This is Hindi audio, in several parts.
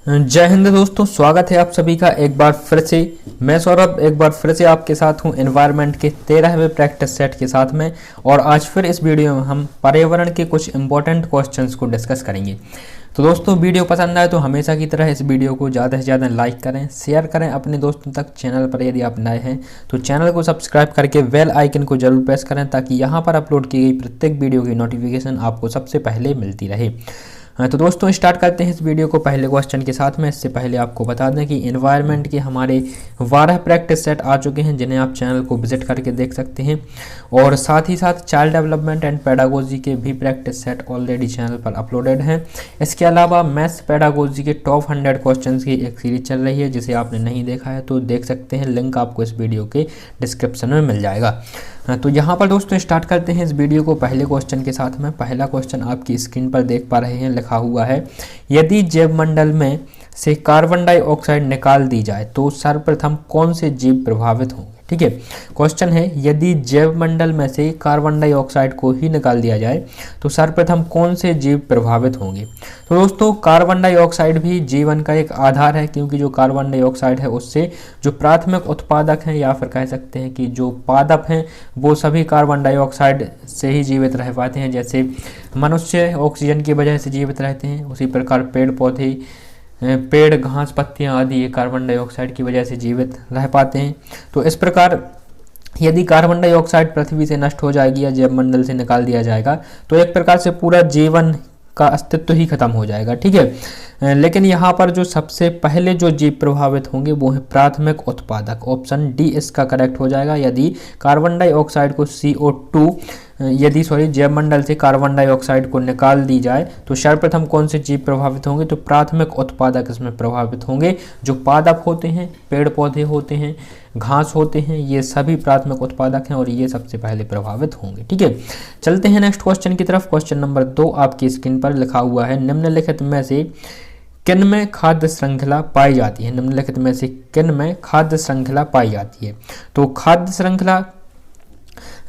जय हिंद दोस्तों, स्वागत है आप सभी का एक बार फिर से। मैं सौरभ एक बार फिर से आपके साथ हूं एनवायरनमेंट के 13वें प्रैक्टिस सेट के साथ में। और आज फिर इस वीडियो में हम पर्यावरण के कुछ इंपॉर्टेंट क्वेश्चंस को डिस्कस करेंगे। तो दोस्तों, वीडियो पसंद आए तो हमेशा की तरह इस वीडियो को ज़्यादा से ज़्यादा लाइक करें, शेयर करें अपने दोस्तों तक। चैनल पर यदि आप नए हैं तो चैनल को सब्सक्राइब करके बेल आइकन को जरूर प्रेस करें, ताकि यहाँ पर अपलोड की गई प्रत्येक वीडियो की नोटिफिकेशन आपको सबसे पहले मिलती रहे। तो दोस्तों, स्टार्ट करते हैं इस वीडियो को पहले क्वेश्चन के साथ में। इससे पहले आपको बता दें कि एनवायरनमेंट के हमारे 12 प्रैक्टिस सेट आ चुके हैं, जिन्हें आप चैनल को विजिट करके देख सकते हैं। और साथ ही साथ चाइल्ड डेवलपमेंट एंड पेडागोजी के भी प्रैक्टिस सेट ऑलरेडी चैनल पर अपलोडेड हैं। इसके अलावा मैथ्स पेडागोजी के टॉप 100 क्वेश्चन की एक सीरीज चल रही है, जिसे आपने नहीं देखा है तो देख सकते हैं। लिंक आपको इस वीडियो के डिस्क्रिप्शन में मिल जाएगा। तो यहाँ पर दोस्तों स्टार्ट करते हैं इस वीडियो को पहले क्वेश्चन के साथ में। पहला क्वेश्चन आपकी स्क्रीन पर देख पा रहे हैं, लिखा हुआ है यदि जैव मंडल में से कार्बन डाइऑक्साइड निकाल दी जाए तो सर्वप्रथम कौन से जीव प्रभावित होंगे। ठीक है, क्वेश्चन है यदि जैव मंडल में से कार्बन डाइऑक्साइड को ही निकाल दिया जाए तो सर्वप्रथम कौन से जीव प्रभावित होंगे। तो दोस्तों, कार्बन डाइऑक्साइड भी जीवन का एक आधार है, क्योंकि जो कार्बन डाइऑक्साइड है उससे जो प्राथमिक उत्पादक हैं या फिर कह सकते हैं कि जो पादप हैं वो सभी कार्बन डाइऑक्साइड से ही जीवित रह पाते हैं। जैसे मनुष्य ऑक्सीजन की वजह से जीवित रहते हैं, उसी प्रकार पेड़ पौधे, पेड़, घास, पत्तियां आदि ये कार्बन डाइऑक्साइड की वजह से जीवित रह पाते हैं। तो इस प्रकार यदि कार्बन डाइऑक्साइड पृथ्वी से नष्ट हो जाएगी या जैव मंडल से निकाल दिया जाएगा तो एक प्रकार से पूरा जीवन का अस्तित्व ही खत्म हो जाएगा। ठीक है, लेकिन यहाँ पर जो सबसे पहले जो जीव प्रभावित होंगे वो है प्राथमिक उत्पादक। ऑप्शन डी इसका करेक्ट हो जाएगा। यदि कार्बन डाइऑक्साइड को CO2 जैव मंडल से कार्बन डाइऑक्साइड को निकाल दी जाए तो सर्वप्रथम कौन से जीव प्रभावित होंगे, तो प्राथमिक उत्पादक इसमें प्रभावित होंगे। जो पादप होते हैं, पेड़ पौधे होते हैं, घास होते हैं, ये सभी प्राथमिक उत्पादक हैं और ये सबसे पहले प्रभावित होंगे। ठीक है, चलते हैं नेक्स्ट क्वेश्चन की तरफ। क्वेश्चन नंबर 2 आपकी स्क्रीन पर लिखा हुआ है निम्नलिखित में से किन में खाद्य श्रृंखला पाई जाती है। निम्नलिखित में से किन में खाद्य श्रृंखला पाई जाती है। तो खाद्य श्रृंखला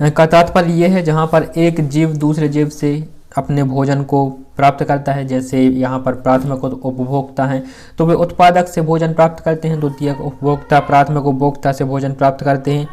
का तात्पर्य यह है जहां पर एक जीव दूसरे जीव से अपने भोजन को प्राप्त करता है। जैसे यहाँ पर प्राथमिक उपभोक्ता हैं तो वे उत्पादक से भोजन प्राप्त करते हैं, द्वितीयक उपभोक्ता प्राथमिक उपभोक्ता से भोजन प्राप्त करते हैं,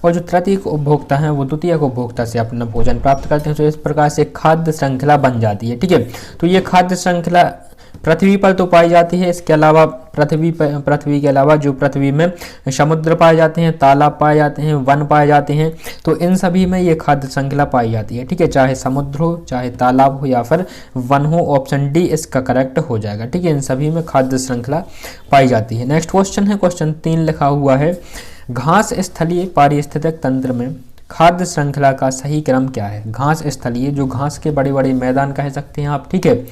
और जो तृतीयक उपभोक्ता हैं वो द्वितीयक उपभोक्ता से अपना भोजन प्राप्त करते हैं। तो इस प्रकार से खाद्य श्रृंखला बन जाती है। ठीक है, तो ये खाद्य श्रृंखला पृथ्वी पर तो पाई जाती है। इसके अलावा पृथ्वी के अलावा जो पृथ्वी में समुद्र पाए जाते हैं, तालाब पाए जाते हैं, वन पाए जाते हैं, तो इन सभी में ये खाद्य श्रृंखला पाई जाती है। ठीक है, चाहे समुद्र हो, चाहे तालाब हो या फिर वन हो, ऑप्शन डी इसका करेक्ट हो जाएगा। ठीक है, इन सभी में खाद्य श्रृंखला पाई जाती है। नेक्स्ट क्वेश्चन है क्वेश्चन 3 लिखा हुआ है घास स्थलीय पारिस्थितिक तंत्र में खाद्य श्रृंखला का सही क्रम क्या है। घास स्थलीय, जो घास के बड़े बड़े मैदान कह सकते हैं आप, ठीक है,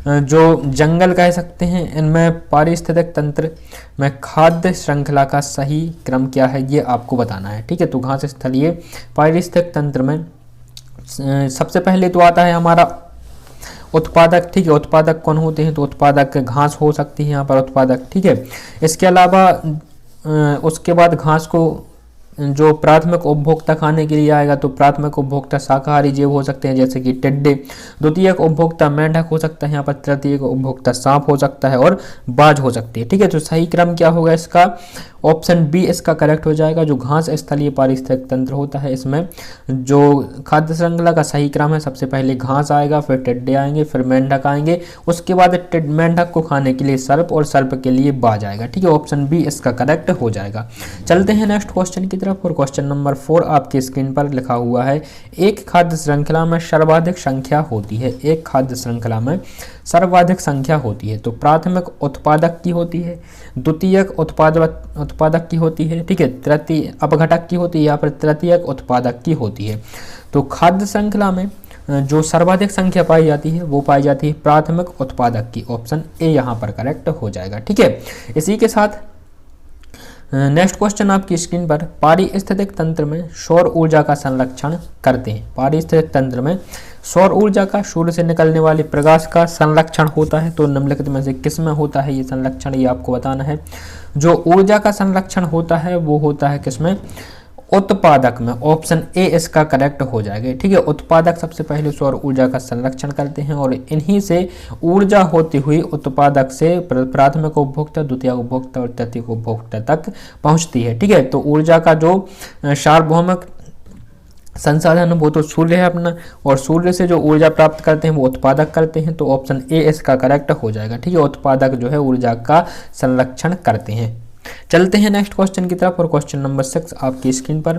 जो जंगल कह सकते हैं, इनमें पारिस्थितिक तंत्र में खाद्य श्रृंखला का सही क्रम क्या है ये आपको बताना है। ठीक है, तो घास स्थलीय पारिस्थितिक तंत्र में सबसे पहले तो आता है हमारा उत्पादक। ठीक है, उत्पादक कौन होते हैं, तो उत्पादक घास हो सकती है यहाँ पर उत्पादक। ठीक है, इसके अलावा उसके बाद घास को जो प्राथमिक उपभोक्ता खाने के लिए आएगा तो प्राथमिक उपभोक्ता शाकाहारी जीव हो सकते हैं, जैसे कि टिड्डे, द्वितीयक उपभोक्ता मेंढक हो सकता है, यहाँ पर तृतीयक उपभोक्ता सांप हो सकता है और बाज हो सकती है। ठीक है, तो सही क्रम क्या होगा इसका, ऑप्शन बी इसका करेक्ट हो जाएगा। जो घास स्थलीय पारिस्थितिक तंत्र होता है इसमें जो खाद्य श्रृंखला का सही क्रम है, सबसे पहले घास आएगा, फिर टिड्डे आएंगे, फिर मेंढक आएंगे, उसके बाद मेंढक को खाने के लिए सर्प और सर्प के लिए बाज आएगा। ठीक है, ऑप्शन बी इसका करेक्ट हो जाएगा। चलते हैं नेक्स्ट क्वेश्चन की तरफ। और क्वेश्चन नंबर 4 आपकी स्क्रीन पर लिखा हुआ है एक खाद्य श्रृंखला में सर्वाधिक संख्या होती है। एक खाद्य श्रृंखला में सर्वाधिक संख्या होती है तो प्राथमिक उत्पादक की होती है, द्वितीयक उत्पादक की होती है, ठीक है, तृतीय अपघटक की होती है या फिर तृतीयक उत्पादक की होती है। तो खाद्य श्रृंखला में जो सर्वाधिक संख्या पाई जाती है वो पाई जाती है प्राथमिक उत्पादक की। ऑप्शन ए यहाँ पर करेक्ट हो जाएगा। ठीक है, इसी के साथ नेक्स्ट क्वेश्चन आपकी स्क्रीन पर पारिस्थितिक तंत्र में सौर ऊर्जा का संरक्षण करते हैं। पारिस्थितिक तंत्र में सौर ऊर्जा का सूर्य से निकलने वाले प्रकाश का संरक्षण होता है। तो निम्नलिखित में से किस में होता है ये संरक्षण, ये आपको बताना है। जो ऊर्जा का संरक्षण होता है वो होता है किसमें, उत्पादक में ऑप्शन ए इसका करेक्ट हो जाएगा। ठीक है, उत्पादक सबसे पहले सौर ऊर्जा का संरक्षण करते हैं और इन्हीं से ऊर्जा होती हुई उत्पादक से प्राथमिक उपभोक्ता, द्वितीय उपभोक्ता और तृतीय उपभोक्ता तक पहुंचती है। ठीक है, तो ऊर्जा का जो सार्वभौमिक संसाधन वो तो सूर्य है अपना, और सूर्य से जो ऊर्जा प्राप्त करते हैं वो उत्पादक करते हैं, तो ऑप्शन ए इसका करेक्ट हो जाएगा। ठीक है, उत्पादक जो है ऊर्जा का संरक्षण करते हैं। चलते हैं नेक्स्ट क्वेश्चन की तरफ, और क्वेश्चन नंबर 6 आपकी स्क्रीन पर।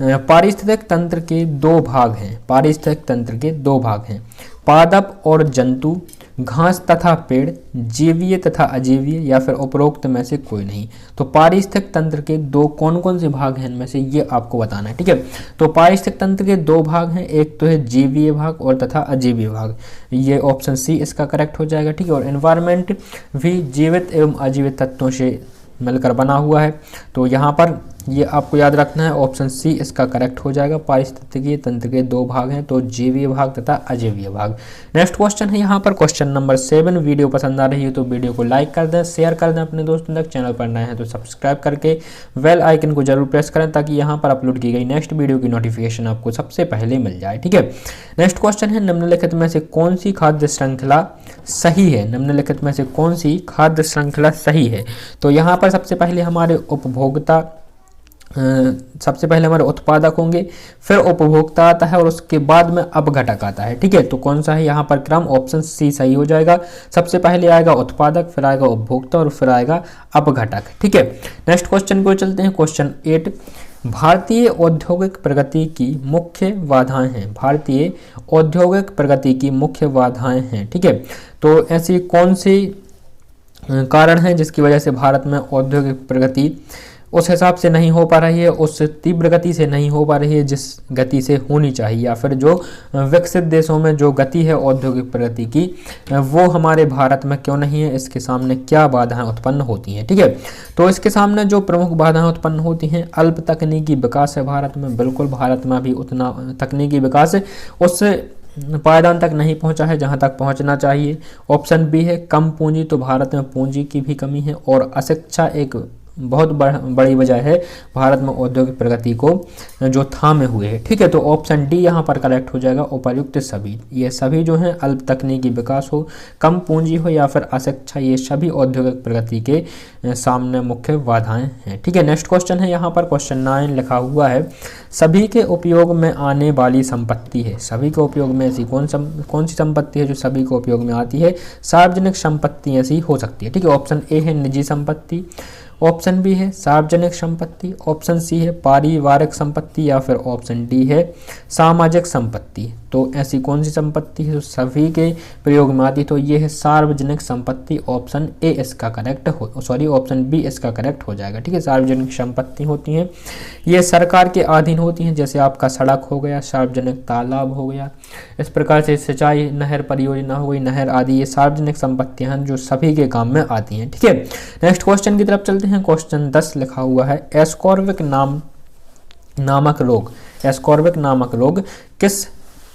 पारिस्थितिक तंत्र के दो भाग हैं, पारिस्थितिक तंत्र के दो भाग हैं, पादप और जंतु, घास तथा पेड़, जीवीय तथा अजीवीय, या फिर उपरोक्त में से कोई नहीं। तो पारिस्थितिक तंत्र के दो कौन कौन से भाग हैं इनमें से ये आपको बताना है। ठीक है, तो पारिस्थितिक तंत्र के दो भाग हैं, एक तो है जीवीय भाग और तथा अजीवीय भाग, ये ऑप्शन सी इसका करेक्ट हो जाएगा। ठीक है, और एनवायरमेंट भी जीवित एवं अजीवित तत्वों से मिलकर बना हुआ है, तो यहाँ पर ये आपको याद रखना है, ऑप्शन सी इसका करेक्ट हो जाएगा। पारिस्थितिकीय तंत्र के दो भाग हैं, तो जीवीय भाग तथा अजीवीय भाग। नेक्स्ट क्वेश्चन है यहाँ पर क्वेश्चन नंबर 7। वीडियो पसंद आ रही है तो वीडियो को लाइक कर दें, शेयर कर दें अपने दोस्तों तक, चैनल पर नए हैं तो सब्सक्राइब करके बेल आइकन को जरूर प्रेस करें ताकि यहाँ पर अपलोड की गई नेक्स्ट वीडियो की नोटिफिकेशन आपको सबसे पहले मिल जाए। ठीक है, नेक्स्ट क्वेश्चन है, निम्नलिखित में से कौन सी खाद्य श्रृंखला सही है, निम्नलिखित में से कौन सी खाद्य श्रृंखला सही है। तो यहाँ पर सबसे पहले हमारे उपभोक्ता, सबसे पहले हमारे उत्पादक होंगे, फिर उपभोक्ता आता है और उसके बाद में अपघटक आता है। ठीक है, तो कौन सा है यहाँ पर क्रम, ऑप्शन सी सही हो जाएगा। सबसे पहले आएगा उत्पादक, फिर आएगा उपभोक्ता और फिर आएगा अपघटक। ठीक है, नेक्स्ट क्वेश्चन को चलते हैं, क्वेश्चन 8। भारतीय औद्योगिक प्रगति की मुख्य बाधाएं हैं, भारतीय औद्योगिक प्रगति की मुख्य बाधाएं हैं। ठीक है, तो ऐसी कौन सी कारण है जिसकी वजह से भारत में औद्योगिक प्रगति उस हिसाब से नहीं हो पा रही है, उस तीव्र गति से नहीं हो पा रही है जिस गति से होनी चाहिए, या फिर जो विकसित देशों में जो गति है औद्योगिक प्रगति की वो हमारे भारत में क्यों नहीं है, इसके सामने क्या बाधाएं उत्पन्न होती हैं। ठीक है, तो इसके सामने जो प्रमुख बाधाएं उत्पन्न होती हैं, अल्प तकनीकी विकास है भारत में, बिल्कुल भारत में अभी उतना तकनीकी विकास उससे पायदान तक नहीं पहुंचा है जहां तक पहुंचना चाहिए। ऑप्शन बी है कम पूंजी, तो भारत में पूंजी की भी कमी है, और अशिक्षा एक बहुत बड़ी वजह है भारत में औद्योगिक प्रगति को जो थामे हुए है। ठीक है, तो ऑप्शन डी यहाँ पर करेक्ट हो जाएगा, उपर्युक्त सभी, ये सभी जो हैं अल्प तकनीकी विकास हो, कम पूंजी हो या फिर अशिक्षा, ये सभी औद्योगिक प्रगति के सामने मुख्य बाधाएं हैं। ठीक है, नेक्स्ट क्वेश्चन है यहाँ पर क्वेश्चन 9 लिखा हुआ है, सभी के उपयोग में आने वाली संपत्ति है, सभी के उपयोग में ऐसी कौन सी संपत्ति है जो सभी को उपयोग में आती है। सार्वजनिक संपत्ति ऐसी हो सकती है। ठीक है, ऑप्शन ए है निजी संपत्ति, ऑप्शन बी है सार्वजनिक संपत्ति, ऑप्शन सी है पारिवारिक संपत्ति, या फिर ऑप्शन डी है सामाजिक संपत्ति। तो ऐसी कौन सी संपत्ति है जो सभी के प्रयोग में आती है, तो ये है सार्वजनिक संपत्ति, ऑप्शन ए इसका करेक्ट हो, सॉरी ऑप्शन बी इसका करेक्ट हो जाएगा। ठीक है, सार्वजनिक संपत्ति होती हैं, ये सरकार के अधीन होती हैं, जैसे आपका सड़क हो गया, सार्वजनिक तालाब हो गया, इस प्रकार से सिंचाई नहर परियोजना हो गई, नहर आदि, ये सार्वजनिक संपत्तियां हैं जो सभी के काम में आती हैं। ठीक है, नेक्स्ट क्वेश्चन की तरफ चलते हैं, क्वेश्चन 10 लिखा हुआ है, एस्कॉर्बिक नामक रोग, एस्कॉर्बिक नामक रोग किस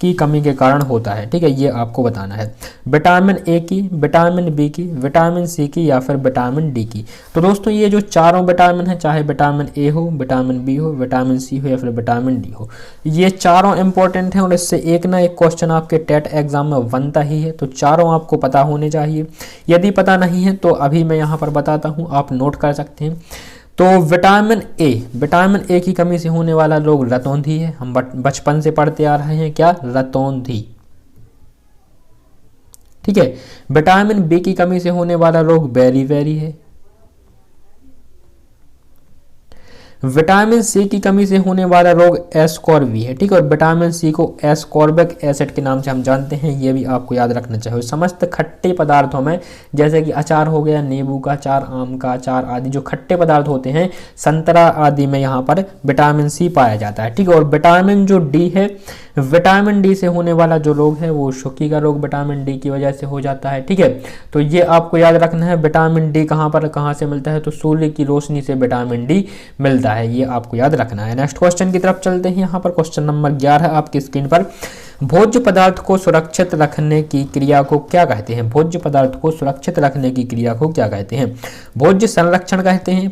की कमी के कारण होता है। ठीक है, ये आपको बताना है, विटामिन ए की, विटामिन बी की, विटामिन सी की, या फिर विटामिन डी की। तो दोस्तों ये जो चारों विटामिन है, चाहे विटामिन ए हो, विटामिन बी हो, विटामिन सी हो या फिर विटामिन डी हो, ये चारों इंपॉर्टेंट हैं और इससे एक ना एक क्वेश्चन आपके टेट एग्जाम में बनता ही है, तो चारों आपको पता होने चाहिए। यदि पता नहीं है तो अभी मैं यहाँ पर बताता हूँ, आप नोट कर सकते हैं। तो विटामिन ए की कमी से होने वाला रोग रतौंधी है, हम बचपन से पढ़ते आ रहे हैं, क्या, रतौंधी। ठीक है, विटामिन बी की कमी से होने वाला रोग बेरीबेरी है, विटामिन सी की कमी से होने वाला रोग एस्कॉर्बी है। ठीक है, और विटामिन सी को एस्कॉर्बिक एसिड के नाम से हम जानते हैं, ये भी आपको याद रखना चाहिए। समस्त खट्टे पदार्थों में, जैसे कि अचार हो गया, नींबू का अचार, आम का अचार आदि जो खट्टे पदार्थ होते हैं, संतरा आदि में यहाँ पर विटामिन सी पाया जाता है। ठीक है, और विटामिन जो डी है, विटामिन डी से होने वाला जो रोग है वो शुक्की का रोग विटामिन डी की वजह से हो जाता है। ठीक है, तो ये आपको याद रखना है। विटामिन डी कहाँ से मिलता है, तो सूर्य की रोशनी से विटामिन डी मिलता है, ये आपको याद रखना है। नेक्स्ट क्वेश्चन की तरफ चलते हैं, यहाँ पर क्वेश्चन नंबर 11 आपकी स्क्रीन पर, भोज्य पदार्थ को सुरक्षित रखने की क्रिया को क्या कहते हैं, भोज्य पदार्थ को सुरक्षित रखने की क्रिया को क्या कहते हैं। भोज्य संरक्षण कहते हैं,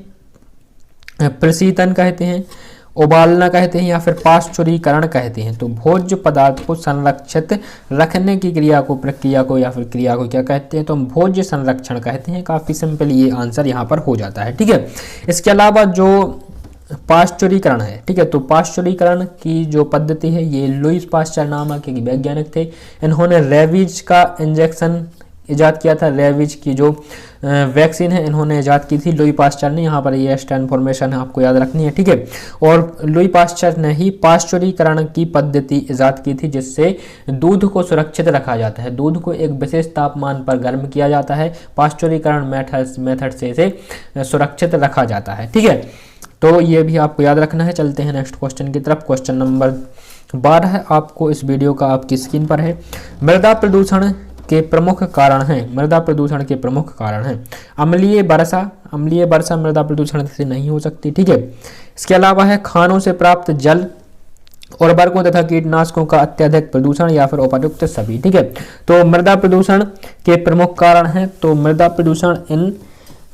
प्रशीतन कहते हैं, उबालना कहते हैं या फिर पाश्चुरीकरण कहते हैं। तो भोज्य पदार्थ को संरक्षित रखने की प्रक्रिया को या फिर क्रिया को क्या कहते हैं, तो हम भोज्य संरक्षण कहते हैं। काफी सिंपल ये आंसर यहाँ पर हो जाता है। ठीक है, इसके अलावा जो पाश्चुरीकरण है, ठीक है, तो पाश्चुरीकरण की जो पद्धति है ये लुईस पाश्चर नामक एक वैज्ञानिक थे। इन्होंने रेबीज का इंजेक्शन इजाद किया था। रेबीज की जो वैक्सीन है इन्होंने इजाद की थी लुई पाश्चर ने। यहाँ पर ये एक्स्ट्रा इन्फॉर्मेशन है, आपको याद रखनी है। ठीक है, और लुई पाश्चर ने ही पाश्चुरीकरण की पद्धति इजाद की थी, जिससे दूध को सुरक्षित रखा जाता है। दूध को एक विशेष तापमान पर गर्म किया जाता है, पाश्चुरीकरण मेथड से इसे सुरक्षित रखा जाता है। ठीक है, तो ये भी आपको याद रखना है। चलते हैं नेक्स्ट क्वेश्चन की तरफ। क्वेश्चन नंबर 12 आपको इस वीडियो का आपकी स्क्रीन पर है। मृदा प्रदूषण के प्रमुख कारण हैं। मृदा प्रदूषण के प्रमुख कारण हैं अम्लीय वर्षा। अम्लीय वर्षा मृदा प्रदूषण से नहीं हो सकती। ठीक है, इसके अलावा है खानों से प्राप्त जल, उर्वरकों तथा कीटनाशकों का अत्यधिक प्रदूषण या फिर उपयुक्त सभी। ठीक है, तो मृदा प्रदूषण के प्रमुख कारण हैं, तो मृदा प्रदूषण इन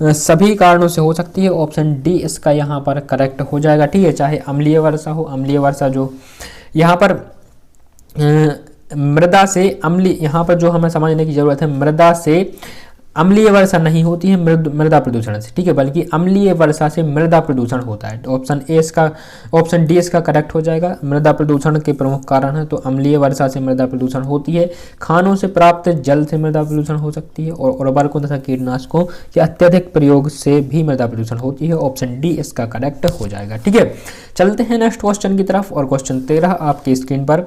सभी कारणों से हो सकती है। ऑप्शन डी इसका यहाँ पर करेक्ट हो जाएगा। ठीक है, चाहे अम्लीय वर्षा हो, अम्लीय वर्षा जो यहाँ पर मृदा से अम्लीय, यहाँ पर जो हमें समझने की जरूरत है, मृदा से अम्लीय वर्षा नहीं होती है मृदा प्रदूषण से। ठीक है, बल्कि अम्लीय वर्षा से मृदा प्रदूषण होता है। तो ऑप्शन डी इसका करेक्ट हो जाएगा। मृदा प्रदूषण के प्रमुख कारण है, तो अम्लीय वर्षा से मृदा प्रदूषण होती है, खानों से प्राप्त जल से मृदा प्रदूषण हो सकती है, और उर्वरकों तथा कीटनाशकों के अत्यधिक प्रयोग से भी मृदा प्रदूषण होती है। ऑप्शन डी इसका करेक्ट हो जाएगा। ठीक है, चलते हैं नेक्स्ट क्वेश्चन की तरफ। और क्वेश्चन 13 आपकी स्क्रीन पर,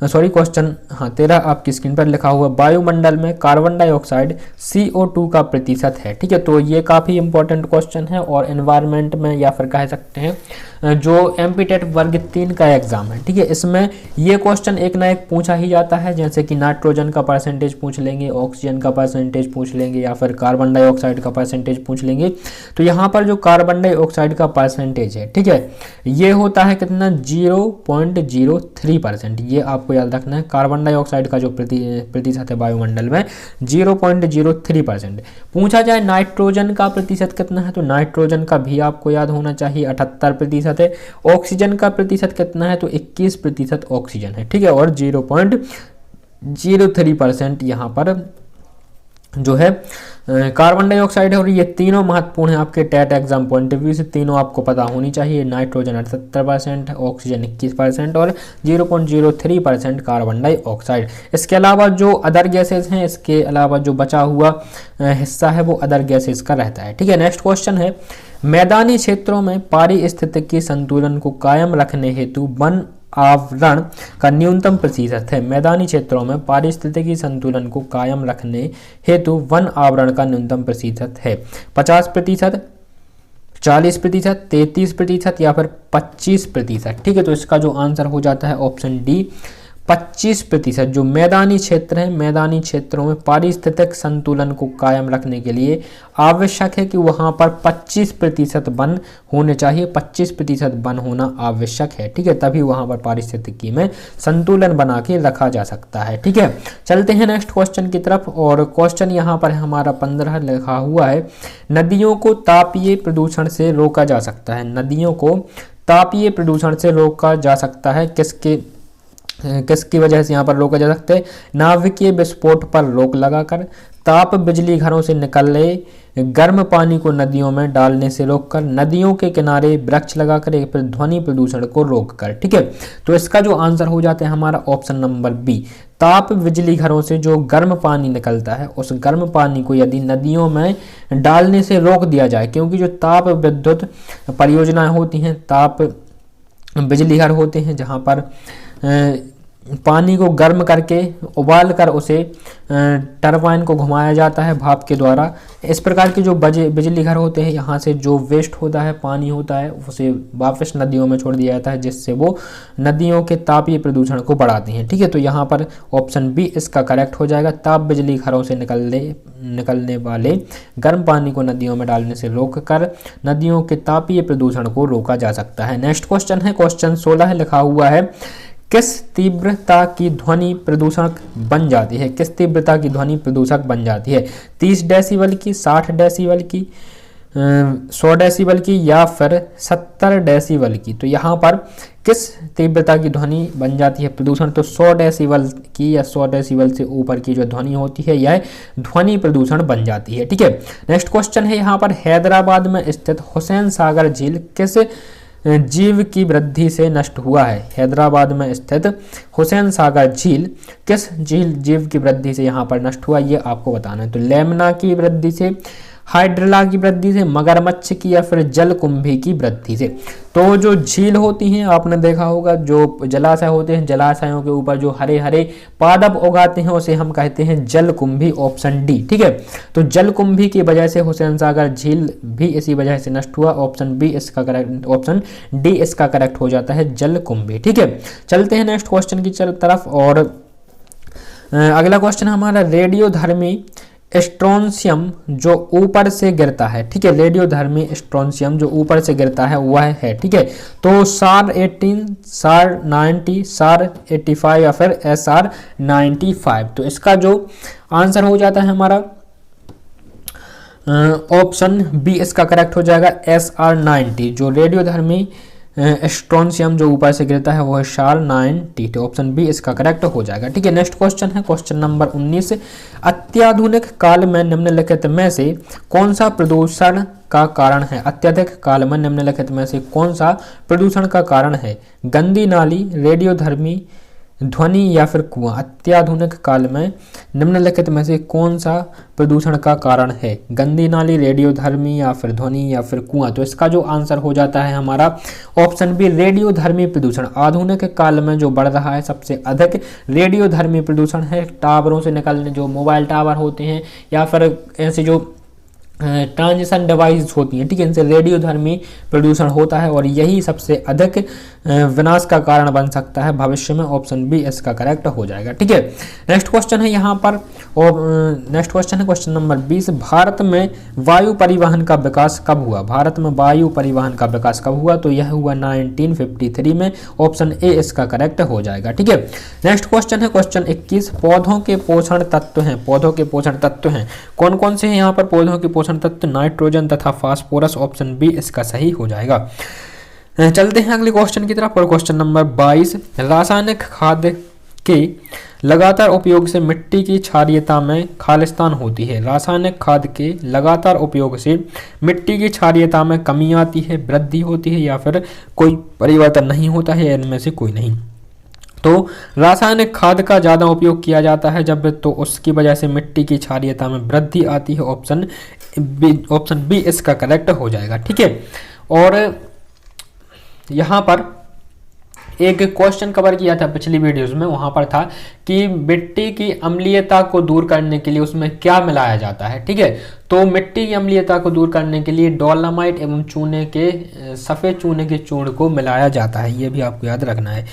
क्वेश्चन 13 आपकी स्क्रीन पर लिखा हुआ, वायुमंडल में कार्बन डाइऑक्साइड CO2 का प्रतिशत है। ठीक है, तो ये काफ़ी इंपॉर्टेंट क्वेश्चन है और एनवायरनमेंट में या फिर कह सकते हैं जो एमपीटेट वर्ग 3 का एग्जाम है। ठीक है, इसमें ये क्वेश्चन एक ना एक पूछा ही जाता है, जैसे कि नाइट्रोजन का परसेंटेज पूछ लेंगे, ऑक्सीजन का परसेंटेज पूछ लेंगे, या फिर कार्बन डाइऑक्साइड का परसेंटेज पूछ लेंगे। तो यहाँ पर जो कार्बन डाइऑक्साइड का परसेंटेज है, ठीक है, ये होता है कितना, 0.03%। ये आपको याद रखना है। कार्बन डाइऑक्साइड का जो प्रतिशत है वायुमंडल में 0.03%। पूछा जाए नाइट्रोजन का प्रतिशत कितना है, तो नाइट्रोजन का भी आपको याद होना चाहिए, 78% है। ऑक्सीजन का प्रतिशत कितना है, तो 21% ऑक्सीजन है। ठीक है, और 0.03% यहाँ पर जो है कार्बन डाइऑक्साइड है। और ये तीनों महत्वपूर्ण है आपके TET exam point of view से, तीनों आपको पता होनी चाहिए। नाइट्रोजन 78%, ऑक्सीजन 21% और 0.03% कार्बन डाइऑक्साइड। इसके अलावा जो अदर गैसेस हैं, इसके अलावा जो बचा हुआ हिस्सा है वो अदर गैसेस का रहता है। ठीक है, नेक्स्ट क्वेश्चन है, मैदानी क्षेत्रों में पारिस्थितिकी संतुलन को कायम रखने हेतु वन आवरण का न्यूनतम प्रतिशत है। मैदानी क्षेत्रों में पारिस्थितिकी संतुलन को कायम रखने हेतु वन आवरण का न्यूनतम प्रतिशत है। 50%, 40%, 33% या फिर 25%। ठीक है, तो इसका जो आंसर हो जाता है ऑप्शन डी 25%। जो मैदानी क्षेत्र है, मैदानी क्षेत्रों में पारिस्थितिक संतुलन को कायम रखने के लिए आवश्यक है कि वहां पर 25% वन होने चाहिए। 25% वन होना आवश्यक है। ठीक है, तभी वहां पर पारिस्थितिकी में संतुलन बना के रखा जा सकता है। ठीक है, चलते हैं नेक्स्ट क्वेश्चन की तरफ। और क्वेश्चन यहाँ पर हमारा 15 लिखा हुआ है, नदियों को तापीय प्रदूषण से रोका जा सकता है। नदियों को तापीय प्रदूषण से रोका जा सकता है किसकी वजह से यहाँ पर रोका जा सकता है? नाभिकीय विस्फोट पर रोक लगाकर, ताप बिजली घरों से निकलने गर्म पानी को नदियों में डालने से रोककर, नदियों के किनारे वृक्ष लगाकर, या फिर ध्वनि प्रदूषण को रोककर। ठीक है, तो इसका जो आंसर हो जाता है हमारा ऑप्शन नंबर बी, ताप बिजली घरों से जो गर्म पानी निकलता है उस गर्म पानी को यदि नदियों में डालने से रोक दिया जाए, क्योंकि जो ताप विद्युत परियोजनाएं होती हैं, ताप बिजली घर होते हैं जहाँ पर पानी को गर्म करके उबाल कर उसे टरबाइन को घुमाया जाता है भाप के द्वारा। इस प्रकार के जो बिजली घर होते हैं, यहाँ से जो वेस्ट होता है, पानी होता है, उसे वापस नदियों में छोड़ दिया जाता है, जिससे वो नदियों के तापीय प्रदूषण को बढ़ाती हैं। ठीक है, तो यहाँ पर ऑप्शन बी इसका करेक्ट हो जाएगा। ताप बिजली घरों से निकलने वाले गर्म पानी को नदियों में डालने से रोककर नदियों के तापीय प्रदूषण को रोका जा सकता है। नेक्स्ट क्वेश्चन है, क्वेश्चन 16 लिखा हुआ है, किस तीव्रता की ध्वनि प्रदूषक बन जाती है? किस तीव्रता की ध्वनि प्रदूषक बन जाती है? 30 डेसिबल की, 60 डेसिबल की, 100 डेसिबल की या फिर 70 डेसिबल की, तो यहाँ पर किस तीव्रता की ध्वनि बन जाती है प्रदूषण? तो 100 डेसिबल की या 100 डेसिबल से ऊपर की जो ध्वनि होती है यह ध्वनि प्रदूषण बन जाती है। ठीक है, नेक्स्ट क्वेश्चन है यहाँ पर, हैदराबाद में स्थित हुसैन सागर झील किस जीव की वृद्धि से नष्ट हुआ है? हैदराबाद में स्थित हुसैन सागर झील किस जीव की वृद्धि से यहाँ पर नष्ट हुआ, ये आपको बताना है। तो लेमना की वृद्धि से, हाइड्रला की वृद्धि से, मगरमच्छ की या फिर जलकुंभी की वृद्धि से। तो जो झील होती हैं आपने देखा होगा, जो जलाशय होते हैं, जलाशयों के ऊपर जो हरे हरे पादप उगाते हैं उसे हम कहते हैं जलकुंभी, ऑप्शन डी। ठीक है, तो जलकुंभी की वजह से हुसैन सागर झील भी इसी वजह से नष्ट हुआ, ऑप्शन बी इसका करेक्ट, ऑप्शन डी इसका करेक्ट हो जाता है, जलकुंभी। ठीक है, चलते हैं नेक्स्ट क्वेश्चन की तरफ। और अगला क्वेश्चन हमारा, रेडियोधर्मी स्ट्रोंशियम जो ऊपर से गिरता है, ठीक है, रेडियोधर्मी स्ट्रोंशियम जो ऊपर से गिरता है वह है। ठीक है, तो सार 18, सार 90, सार 85 या फिर SR 95। तो इसका जो आंसर हो जाता है हमारा ऑप्शन बी इसका करेक्ट हो जाएगा, SR 90। जो रेडियोधर्मी स्ट्रोंशियम जो ऊपर से गिरता है वो है सार 90, तो ऑप्शन बी इसका करेक्ट हो जाएगा। ठीक है, नेक्स्ट क्वेश्चन है क्वेश्चन नंबर 19, अत्याधुनिक काल में निम्नलिखित में से कौन सा प्रदूषण का कारण है? अत्यधिक काल में निम्नलिखित में से कौन सा प्रदूषण का कारण है? गंदी नाली, रेडियोधर्मी ध्वनि या फिर कुआं? अत्याधुनिक काल में निम्नलिखित में से कौन सा प्रदूषण का कारण है? गंदी नाली, रेडियोधर्मी या फिर ध्वनि या फिर कुआं? तो इसका जो आंसर हो जाता है हमारा ऑप्शन बी, रेडियोधर्मी प्रदूषण। आधुनिक काल में जो बढ़ रहा है सबसे अधिक रेडियोधर्मी प्रदूषण है। टावरों से निकलने, जो मोबाइल टावर होते हैं या फिर ऐसे जो ट्रांजिशन डिवाइस होती हैं, ठीक है, इनसे रेडियोधर्मी प्रदूषण होता है और यही सबसे अधिक विनाश का कारण बन सकता है भविष्य में, ऑप्शन बी इसका करेक्ट हो जाएगा। ठीक है, नेक्स्ट क्वेश्चन है यहाँ पर, और नेक्स्ट क्वेश्चन है क्वेश्चन नंबर 20, भारत में वायु परिवहन का विकास कब हुआ? भारत में वायु परिवहन का विकास कब हुआ? तो यह हुआ 1953 में, ऑप्शन ए इसका करेक्ट हो जाएगा। ठीक है, नेक्स्ट क्वेश्चन है क्वेश्चन 21, पौधों के पोषण तत्व हैं, पौधों के पोषण तत्व हैं कौन कौन से हैं यहाँ पर? पौधों के पोषण तत्व नाइट्रोजन तथा फास्फोरस, ऑप्शन बी इसका सही हो जाएगा। चलते हैं अगले क्वेश्चन की तरफ, और क्वेश्चन नंबर 22, रासायनिक खाद के लगातार उपयोग से मिट्टी की क्षारीयता में खालिस्तान होती है। रासायनिक खाद के लगातार उपयोग से मिट्टी की क्षारीयता में कमी आती है, वृद्धि होती है या फिर कोई परिवर्तन नहीं होता है, इनमें से कोई नहीं। तो रासायनिक खाद का ज़्यादा उपयोग किया जाता है जब, तो उसकी वजह से मिट्टी की क्षारीयता में वृद्धि आती है, ऑप्शन बी इसका करेक्ट हो जाएगा। ठीक है, और यहाँ पर एक क्वेश्चन कवर किया था पिछली वीडियोस में, वहाँ पर था कि मिट्टी की अम्लीयता को दूर करने के लिए उसमें क्या मिलाया जाता है। ठीक है, तो मिट्टी की अम्लीयता को दूर करने के लिए डोलामाइट एवं चूने के, सफ़ेद चूने के चूर्ण को मिलाया जाता है, ये भी आपको याद रखना है।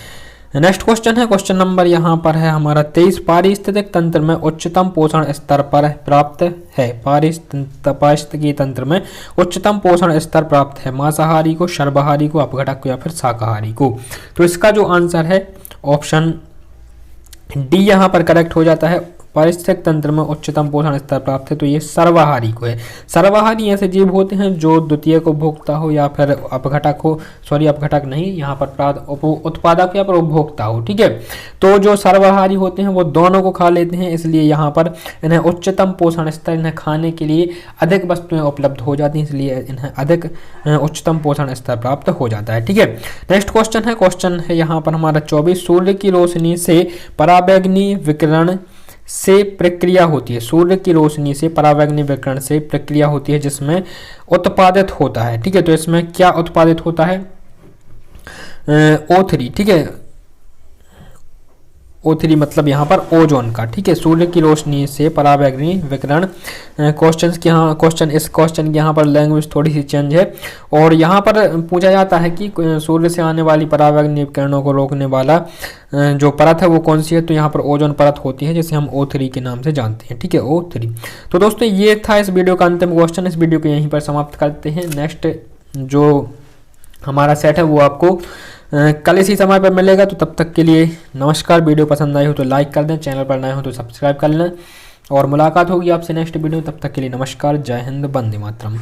नेक्स्ट क्वेश्चन है क्वेश्चन नंबर यहाँ पर है हमारा 23, पारिस्थितिक तंत्र में उच्चतम पोषण स्तर पर प्राप्त है। पारिस्थितिकी तंत्र में उच्चतम पोषण स्तर प्राप्त है मांसाहारी को, सर्वाहारी को, अपघटक को या फिर शाकाहारी को? तो इसका जो आंसर है ऑप्शन डी यहाँ पर करेक्ट हो जाता है। पारिस्थितिक तंत्र में उच्चतम पोषण स्तर प्राप्त है, तो ये सर्वाहारी को है। सर्वाहारी ऐसे जीव होते हैं जो द्वितीयक उपभोक्ता हो या फिर अपघटक हो, सॉरी अपघटक नहीं, यहाँ पर उत्पादक या फिर उपभोक्ता हो। ठीक है, तो जो सर्वाहारी होते हैं वो दोनों को खा लेते हैं, इसलिए यहाँ पर इन्हें उच्चतम पोषण स्तर, इन्हें खाने के लिए अधिक वस्तुएं उपलब्ध हो जाती हैं, इसलिए इन्हें अधिक उच्चतम पोषण स्तर प्राप्त हो जाता है। ठीक है, नेक्स्ट क्वेश्चन है यहाँ पर हमारा 24, सूर्य की रोशनी से पराबैंगनी विकिरण से प्रक्रिया होती है। सूर्य की रोशनी से पराबैंगनी विकिरण से प्रक्रिया होती है जिसमें उत्पादित होता है। ठीक है, तो इसमें क्या उत्पादित होता है? O3। ठीक है, O3 मतलब यहाँ पर ओजोन का। ठीक है, सूर्य की रोशनी से पराबैंगनी विकिरण। इस क्वेश्चन की यहाँ पर लैंग्वेज थोड़ी सी चेंज है, और यहाँ पर पूछा जाता है कि सूर्य से आने वाली पराबैंगनी विकिरणों को रोकने वाला जो परत है वो कौन सी है? तो यहाँ पर ओजोन परत होती है जिसे हम O3 के नाम से जानते हैं। ठीक है, O3। तो दोस्तों ये था इस वीडियो का अंतिम क्वेश्चन। इस वीडियो को यहीं पर समाप्त करते हैं। नेक्स्ट जो हमारा सेट है वो आपको कल इसी समय पर मिलेगा। तो तब तक के लिए नमस्कार। वीडियो पसंद आई हो तो लाइक कर दें, चैनल पर नए हो तो सब्सक्राइब कर लें, और मुलाकात होगी आपसे नेक्स्ट वीडियो। तब तक के लिए नमस्कार, जय हिंद, वंदे मातरम।